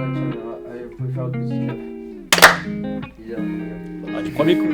Vous pouvez faire votre petit clap. Ah, du premier coup.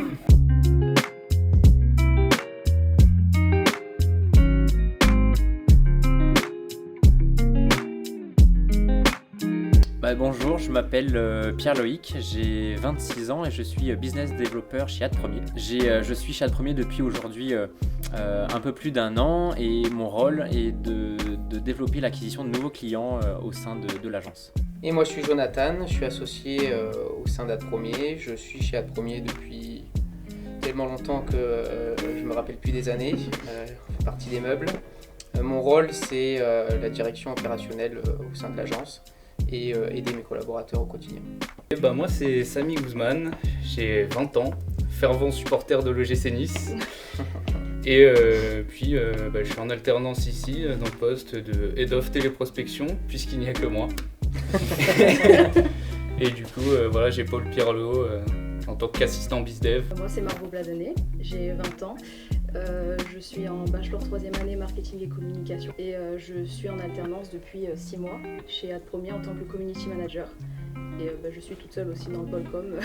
Bonjour, je m'appelle Pierre-Loïc, j'ai 26 ans et je suis business developer chez AdPremier. Je suis chez AdPremier depuis aujourd'hui un peu plus d'un an et mon rôle est de développer l'acquisition de nouveaux clients au sein de l'agence. Et moi je suis Jonathan, je suis associé au sein d'AdPremier. Je suis chez AdPremier depuis tellement longtemps que je me rappelle plus des années. Je fais partie des meubles. Mon rôle c'est la direction opérationnelle au sein de l'agence et aider mes collaborateurs au quotidien. Moi c'est Samy Guzman, j'ai 20 ans, fervent supporter de l'EGC Nice. Et puis je suis en alternance ici dans le poste de Head of Téléprospection puisqu'il n'y a que moi. Et du coup j'épaule Pierre-Lo en tant qu'assistant BizDev. Moi c'est Margot Bladonnet, j'ai 20 ans. Je suis en bachelor 3e année marketing et communication et je suis en alternance depuis 6 mois chez AdPremier en tant que community manager. Et je suis toute seule aussi dans le pôle com.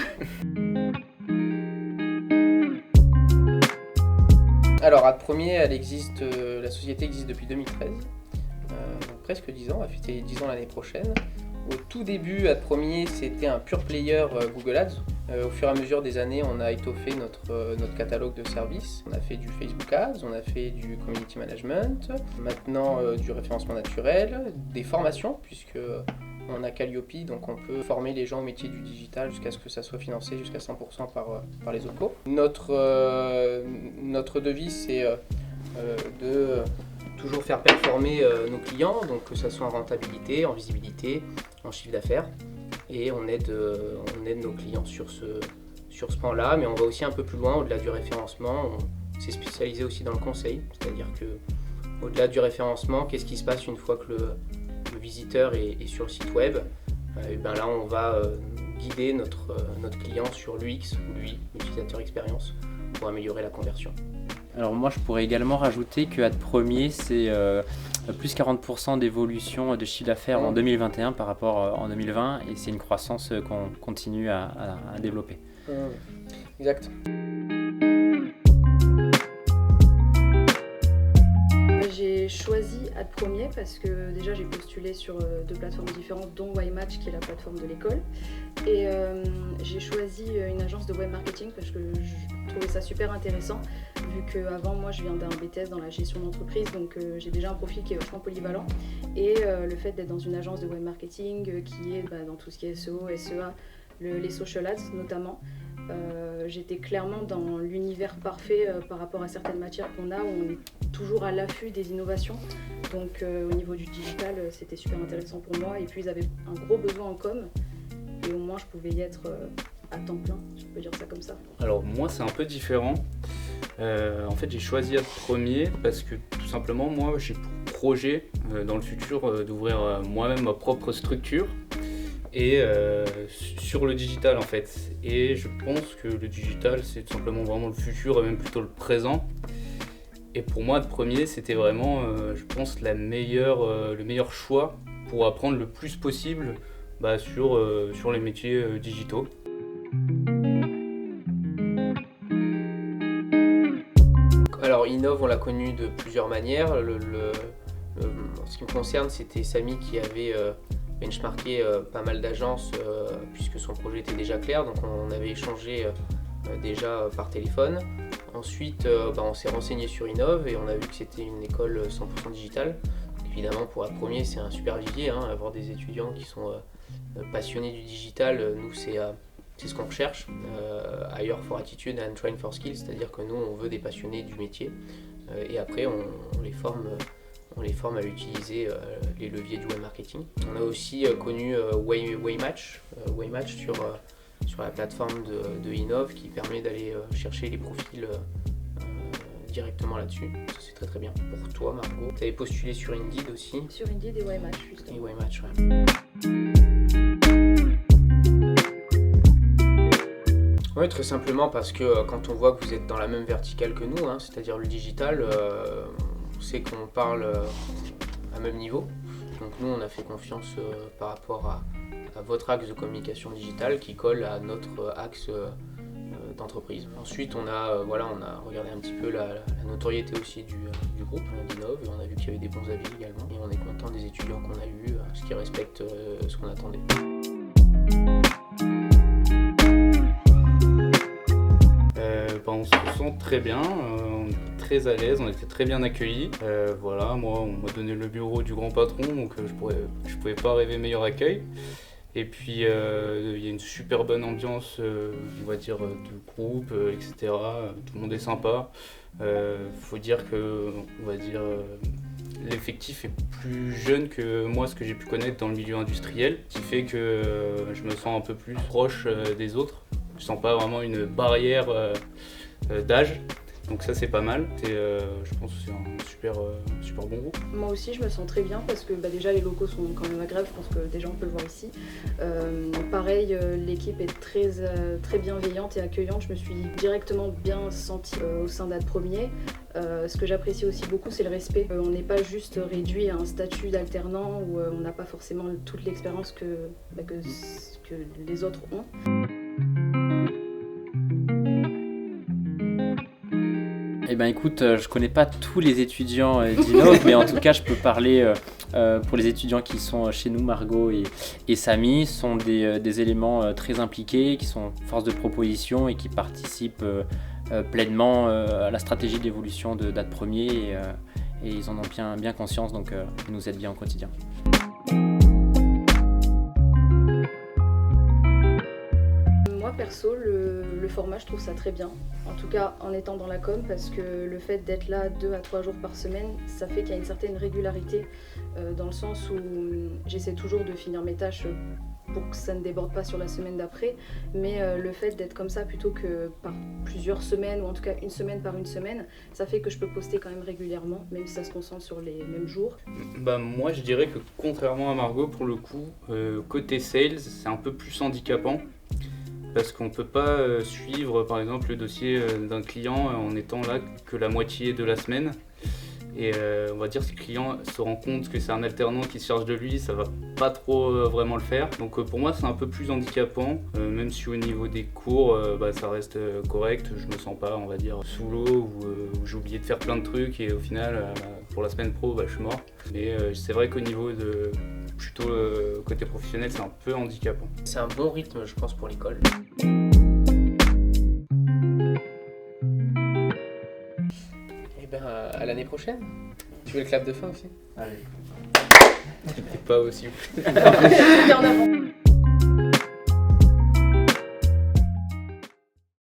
Alors AdPremier, la société existe depuis 2013, donc presque 10 ans, on va fêter 10 ans l'année prochaine. Au tout début, AdPremier c'était un pure player Google Ads. Au fur et à mesure des années, on a étoffé notre catalogue de services. On a fait du Facebook Ads, on a fait du community management, maintenant du référencement naturel, des formations, puisque on a Calliope, donc on peut former les gens au métier du digital jusqu'à ce que ça soit financé jusqu'à 100% par les OPCO. Notre devise, c'est de toujours faire performer nos clients, donc que ce soit en rentabilité, en visibilité, en chiffre d'affaires. Et on aide nos clients sur ce pan-là, mais on va aussi un peu plus loin, au-delà du référencement. On s'est spécialisé aussi dans le conseil, c'est-à-dire que au-delà du référencement, qu'est-ce qui se passe une fois que le visiteur est sur le site web? Là, on va guider notre client sur l'UX ou l'UI, l'utilisateur expérience, pour améliorer la conversion. Alors moi je pourrais également rajouter que AdPremier c'est plus 40% d'évolution de chiffre d'affaires en 2021 par rapport en 2020 et c'est une croissance qu'on continue à développer. Exact. J'ai choisi AdPremier parce que déjà j'ai postulé sur 2 plateformes différentes dont YMatch qui est la plateforme de l'école et j'ai choisi une agence de web marketing parce que je trouvais ça super intéressant vu qu'avant moi je viens d'un BTS dans la gestion d'entreprise donc j'ai déjà un profil qui est vachement polyvalent et le fait d'être dans une agence de web marketing qui est dans tout ce qui est SEO, SEA, les social ads notamment. J'étais clairement dans l'univers parfait par rapport à certaines matières qu'on a où on est toujours à l'affût des innovations. Donc au niveau du digital, c'était super intéressant pour moi. Et puis ils avaient un gros besoin en com et au moins je pouvais y être à temps plein, je peux dire ça comme ça. Alors moi c'est un peu différent. En fait j'ai choisi AdPremier parce que tout simplement moi j'ai pour projet dans le futur d'ouvrir moi-même ma propre structure. Et sur le digital en fait. Et je pense que le digital c'est tout simplement vraiment le futur et même plutôt le présent. Et pour moi AdPremier c'était vraiment je pense le meilleur choix pour apprendre le plus possible sur les métiers digitaux. Alors Innov on l'a connu de plusieurs manières. En ce qui me concerne c'était Samy qui avait benchmarké pas mal d'agences puisque son projet était déjà clair, donc on avait échangé déjà par téléphone. Ensuite on s'est renseigné sur Innov et on a vu que c'était une école 100% digitale. Évidemment pour AdPremier c'est un super vivier, avoir des étudiants qui sont passionnés du digital, nous c'est ce qu'on recherche. Hire for attitude and train for skills, c'est-à-dire que nous on veut des passionnés du métier et après on les forme à utiliser les leviers du web marketing. On a aussi connu YMatch sur la plateforme de Innov qui permet d'aller chercher les profils directement là-dessus. Ça c'est très très bien. Pour toi Margot, tu avais postulé sur Indeed aussi. Sur Indeed et YMatch justement. Et YMatch, ouais. Oui, très simplement parce que quand on voit que vous êtes dans la même verticale que nous, c'est-à-dire le digital, on sait qu'on parle à même niveau. Donc nous, on a fait confiance par rapport à votre axe de communication digitale qui colle à notre axe d'entreprise. Ensuite, on a regardé un petit peu la notoriété aussi du groupe d'Inov et on a vu qu'il y avait des bons avis également. Et on est content des étudiants qu'on a eus, ce qui respecte ce qu'on attendait. On se sent très bien, on était très à l'aise, on était très bien accueillis. Voilà, moi on m'a donné le bureau du grand patron, donc je pouvais pas rêver meilleur accueil. Et puis il y a une super bonne ambiance, on va dire, de groupe, etc. Tout le monde est sympa. Faut dire que, on va dire, l'effectif est plus jeune que moi, ce que j'ai pu connaître dans le milieu industriel, qui fait que je me sens un peu plus proche des autres. Je sens pas vraiment une barrière d'âge, donc ça c'est pas mal. Je pense que c'est un super bon groupe. Moi aussi je me sens très bien parce que déjà les locaux sont quand même agréables, je pense que déjà on peut le voir ici. Pareil, l'équipe est très bienveillante et accueillante, je me suis directement bien sentie au sein d'Ad Premier. Ce que j'apprécie aussi beaucoup, c'est le respect. On n'est pas juste réduit à un statut d'alternant où on n'a pas forcément toute l'expérience que les autres ont. Eh ben écoute, je connais pas tous les étudiants d'Inov, mais en tout cas je peux parler pour les étudiants qui sont chez nous, Margot et Samy, sont des éléments très impliqués, qui sont force de proposition et qui participent pleinement à la stratégie d'évolution d'Ad Premier et ils en ont bien conscience, donc ils nous aident bien au quotidien. Moi perso, le format, je trouve ça très bien. En tout cas, en étant dans la com, parce que le fait d'être là 2 à 3 jours par semaine, ça fait qu'il y a une certaine régularité, dans le sens où j'essaie toujours de finir mes tâches pour que ça ne déborde pas sur la semaine d'après. Mais le fait d'être comme ça plutôt que par plusieurs semaines, ou en tout cas une semaine par une semaine, ça fait que je peux poster quand même régulièrement, même si ça se concentre sur les mêmes jours. Moi je dirais que contrairement à Margot, pour le coup, côté sales, c'est un peu plus handicapant. Parce qu'on ne peut pas suivre par exemple le dossier d'un client en étant là que la moitié de la semaine. Et on va dire si le client se rend compte que c'est un alternant qui se charge de lui, ça va pas trop vraiment le faire. Donc pour moi c'est un peu plus handicapant, même si au niveau des cours ça reste correct. Je me sens pas, on va dire, sous l'eau ou j'ai oublié de faire plein de trucs et au final pour la semaine pro je suis mort. Mais c'est vrai qu'au niveau de plutôt côté professionnel c'est un peu handicapant. C'est un bon rythme je pense pour l'école. Et à l'année prochaine. Tu veux le clap de fin aussi? Allez. C'était pas aussi ouf. C'était en avant.